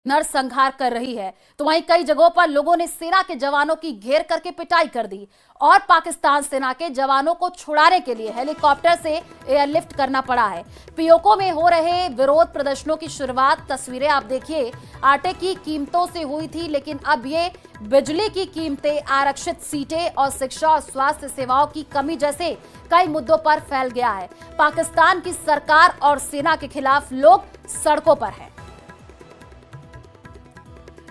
नरसंहार कर रही है, तो वहीं कई जगहों पर लोगों ने सेना के जवानों की घेर करके पिटाई कर दी और पाकिस्तान सेना के जवानों को छुड़ाने के लिए हेलीकॉप्टर से एयरलिफ्ट करना पड़ा है। पीओके में हो रहे विरोध प्रदर्शनों की शुरुआत तस्वीरें आप देखिए, आटे की कीमतों से हुई थी, लेकिन अब ये बिजली की कीमतें, आरक्षित सीटें और शिक्षा और स्वास्थ्य सेवाओं की कमी जैसे कई मुद्दों पर फैल गया है। पाकिस्तान की सरकार और सेना के खिलाफ लोग सड़कों पर हैं।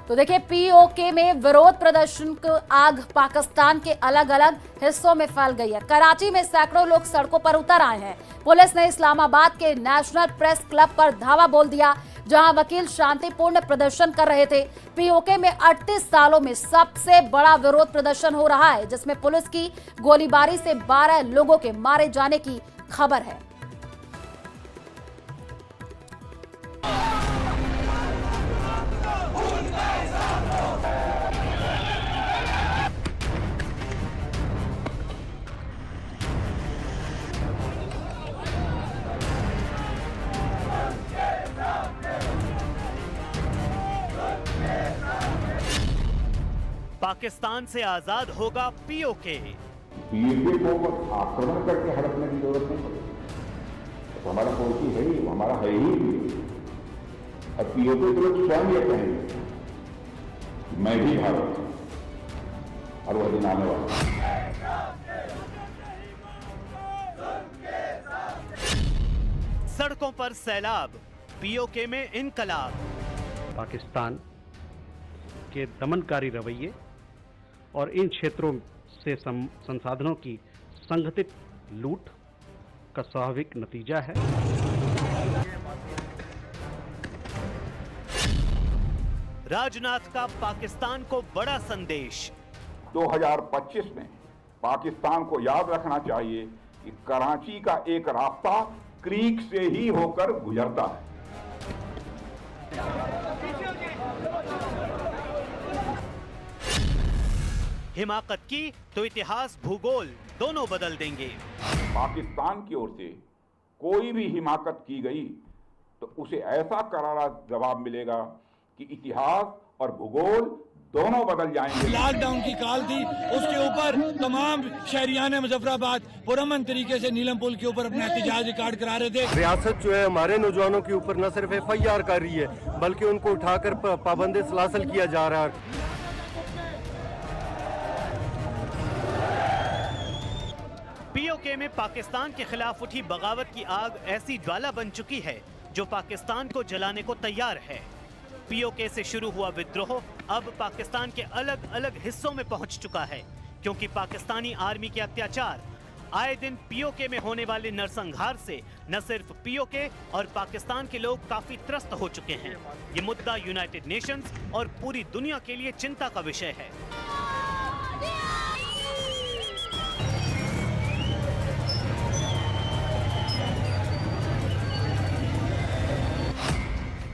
तो देखिए, पीओके में विरोध प्रदर्शन की आग पाकिस्तान के अलग अलग हिस्सों में फैल गई है। कराची में सैकड़ों लोग सड़कों पर उतर आए हैं। पुलिस ने इस्लामाबाद के नेशनल प्रेस क्लब पर धावा बोल दिया, जहां वकील शांतिपूर्ण प्रदर्शन कर रहे थे। पीओके में 38 सालों में सबसे बड़ा विरोध प्रदर्शन हो रहा है, जिसमें पुलिस की गोलीबारी से 12 लोगों के मारे जाने की खबर है। पाकिस्तान से आजाद होगा पीओके। पीओके को आक्रमण करके हड़पने की जरूरत नहीं पड़ेगी। तो हमारा पड़ोसी है ही, हमारा है ही। अब पीओके के लोग स्वयं ये कहेंगे मैं भी भारत हूं, और वह दिन आने वाला है। सड़कों पर सैलाब, पीओके में इनकलाब। पाकिस्तान के दमनकारी रवैये और इन क्षेत्रों से संसाधनों की संगठित लूट का स्वाभाविक नतीजा है। राजनाथ का पाकिस्तान को बड़ा संदेश। 2025 में पाकिस्तान को याद रखना चाहिए कि कराची का एक रास्ता क्रीक से ही होकर गुजरता है। हिमाकत की तो इतिहास भूगोल दोनों बदल देंगे। पाकिस्तान की ओर से कोई भी हिमाकत की गई तो उसे ऐसा करारा जवाब मिलेगा कि इतिहास और भूगोल दोनों बदल जाएंगे। लॉकडाउन की काल थी, उसके ऊपर तमाम शहरियान मुजफ्फराबाद पुरअमन तरीके से नीलम पुल के ऊपर अपना एहतजाज रिकॉर्ड करा रहे थे। रियासत जो है हमारे नौजवानों के ऊपर न सिर्फ FIR कर रही है, बल्कि उनको उठाकर पाबंदी सलासल किया जा रहा है। पीओके में पाकिस्तान के खिलाफ उठी बगावत की आग ऐसी ज्वाला बन चुकी है जो पाकिस्तान को जलाने को तैयार है। पीओके से शुरू हुआ विद्रोह अब पाकिस्तान के अलग अलग हिस्सों में पहुंच चुका है, क्योंकि पाकिस्तानी आर्मी के अत्याचार, आए दिन पीओके में होने वाले नरसंहार से न सिर्फ पीओके और पाकिस्तान के लोग काफी त्रस्त हो चुके हैं। ये मुद्दा यूनाइटेड नेशंस और पूरी दुनिया के लिए चिंता का विषय है।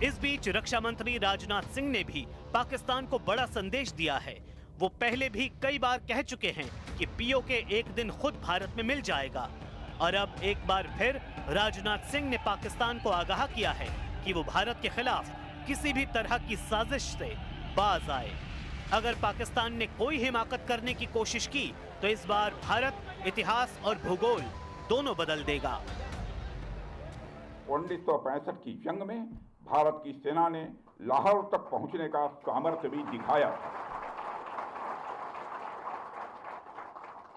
इस बीच रक्षा मंत्री राजनाथ सिंह ने भी पाकिस्तान को बड़ा संदेश दिया है। वो पहले भी कई बार कह चुके हैं कि पीओके एक दिन खुद भारत में मिल जाएगा, और अब एक बार फिर राजनाथ सिंह ने पाकिस्तान को आगाह किया है कि वो भारत के खिलाफ किसी भी तरह की साजिश से बाज आए। अगर पाकिस्तान ने कोई हिमाकत करने की कोशिश की तो इस बार भारत इतिहास और भूगोल दोनों बदल देगा। 1965 की जंग में भारत की सेना ने लाहौर तक पहुंचने का सामर्थ्य भी दिखाया।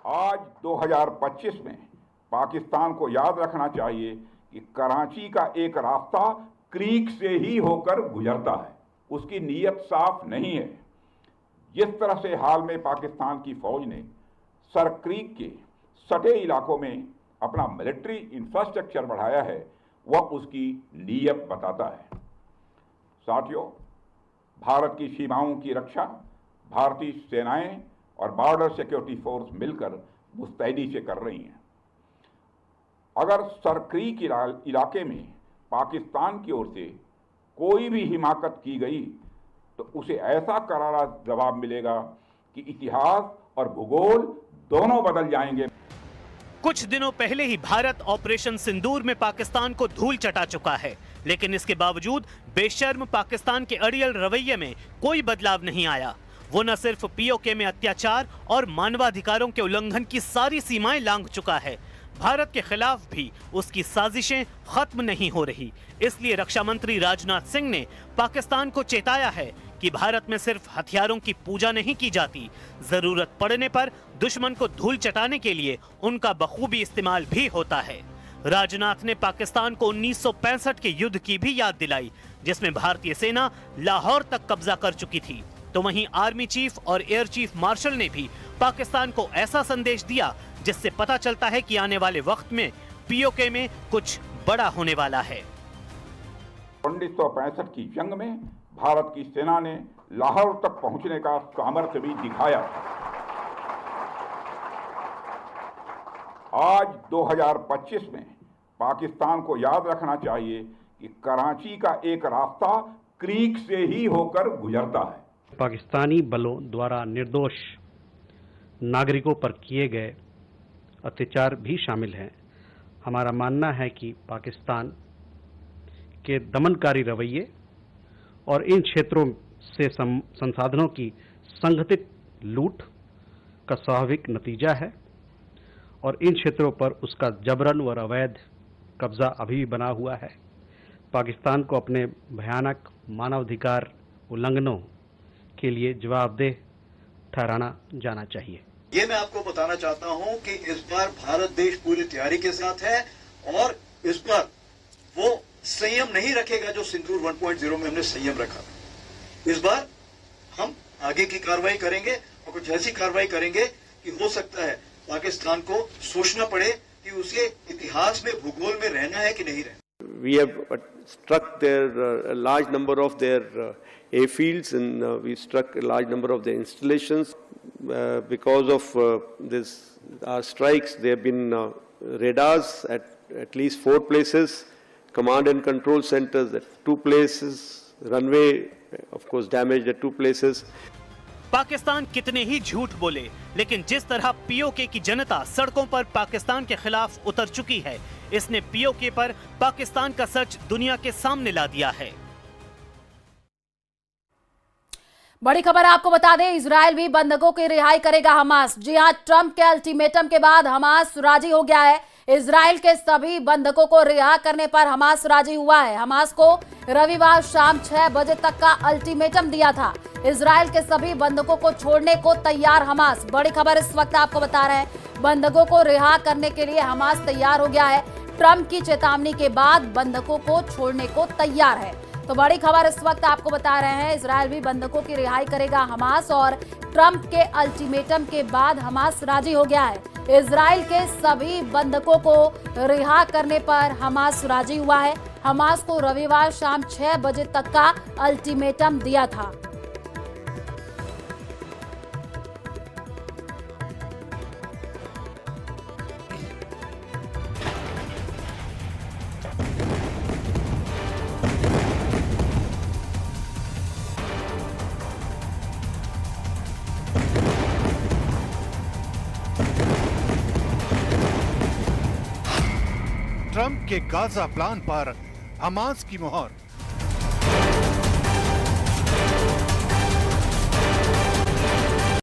आज 2025 में पाकिस्तान को याद रखना चाहिए कि कराची का एक रास्ता क्रीक से ही होकर गुजरता है। उसकी नीयत साफ नहीं है। जिस तरह से हाल में पाकिस्तान की फौज ने सर क्रीक के सटे इलाकों में अपना मिलिट्री इंफ्रास्ट्रक्चर बढ़ाया है, वह उसकी नीयत बताता है। साथियों, भारत की सीमाओं की रक्षा भारतीय सेनाएं और बॉर्डर सिक्योरिटी फोर्स मिलकर मुस्तैदी से कर रही हैं। अगर सर क्रीक इलाके में पाकिस्तान की ओर से कोई भी हिमाकत की गई तो उसे ऐसा करारा जवाब मिलेगा कि इतिहास और भूगोल दोनों बदल जाएंगे। कुछ दिनों पहले ही भारत ऑपरेशन सिंदूर में पाकिस्तान को धूल चटा चुका है। लेकिन इसके बावजूद बेशर्म पाकिस्तान के अड़ियल रवैये में कोई बदलाव नहीं आया। वो न सिर्फ पीओके में अत्याचार और मानवाधिकारों के उल्लंघन की सारी सीमाएं लांघ चुका है, भारत के खिलाफ भी उसकी साजिशें खत्म नहीं हो रही। इसलिए रक्षा मंत्री राजनाथ सिंह ने पाकिस्तान को चेताया है कि भारत में सिर्फ हथियारों की पूजा नहीं की जाती, जरूरत पड़ने पर दुश्मन को धूल चटाने के लिए उनका बखूबी इस्तेमाल भी होता है। राजनाथ ने पाकिस्तान को 1965 के युद्ध की भी याद दिलाई, जिसमें भारतीय सेना लाहौर तक कब्जा कर चुकी थी। तो वहीं आर्मी चीफ और एयर चीफ मार्शल ने भी पाकिस्तान को ऐसा संदेश दिया जिससे पता चलता है कि आने वाले वक्त में पीओके में कुछ बड़ा होने वाला है। 1965 की जंग में भारत की सेना ने लाहौर तक पहुंचने का सामर्थ्य भी दिखाया। आज 2025 में पाकिस्तान को याद रखना चाहिए कि कराची का एक रास्ता क्रीक से ही होकर गुजरता है। पाकिस्तानी बलों द्वारा निर्दोष नागरिकों पर किए गए अत्याचार भी शामिल हैं। हमारा मानना है कि पाकिस्तान के दमनकारी रवैये और इन क्षेत्रों से संसाधनों की संगठित लूट का स्वाभाविक नतीजा है और इन क्षेत्रों पर उसका जबरन और अवैध कब्जा अभी भी बना हुआ है। पाकिस्तान को अपने भयानक मानवाधिकार उल्लंघनों के लिए जवाबदेह ठहराना जाना चाहिए। ये मैं आपको बताना चाहता हूं कि इस बार भारत देश पूरी तैयारी के साथ है और इस बार वो संयम नहीं रखेगा जो सिंदूर 1.0 में हमने संयम रखा। इस बार हम आगे की कार्रवाई करेंगे और कुछ ऐसी कार्रवाई करेंगे कि हो सकता है पाकिस्तान को सोचना पड़े कि उसके इतिहास में भूगोल में रहना है कि नहीं रहना। We have struck a large number of their airfields, and we struck a large number of their installations. Because of our strikes, there have been radars at least 4 places, command and control centers at 2 places, runway, of course, damaged at 2 places. Pakistan कितने ही झूठ बोले, लेकिन जिस तरह PoK की जनता सड़कों पर पाकिस्तान के खिलाफ उतर चुकी है, इसने पीओके पर पाकिस्तान का सच दुनिया के सामने ला दिया है। बड़ी खबर आपको बता दें, इजरायल भी बंधकों की रिहाई करेगा हमास। जी हां, ट्रंप के अल्टीमेटम के बाद हमास राजी हो गया है। इजरायल के सभी बंधकों को रिहा करने पर हमास राजी हुआ है। हमास को रविवार शाम 6 बजे तक का अल्टीमेटम दिया था। इजरायल के सभी बंधकों को छोड़ने को तैयार हमास। बड़ी खबर इस वक्त आपको बता रहे हैं, बंधकों को रिहा करने के लिए हमास तैयार हो गया है। ट्रंप की चेतावनी के बाद बंधकों को छोड़ने को तैयार है। तो बड़ी खबर इस वक्त आपको बता रहे हैं, इजरायल भी बंधकों की रिहाई करेगा हमास और ट्रंप के अल्टीमेटम के बाद हमास राजी हो गया है। इजरायल के सभी बंधकों को रिहा करने पर हमास राजी हुआ है। हमास को रविवार शाम 6 बजे तक का अल्टीमेटम दिया था। ट्रंप के गाजा प्लान पर हमास की मुहर।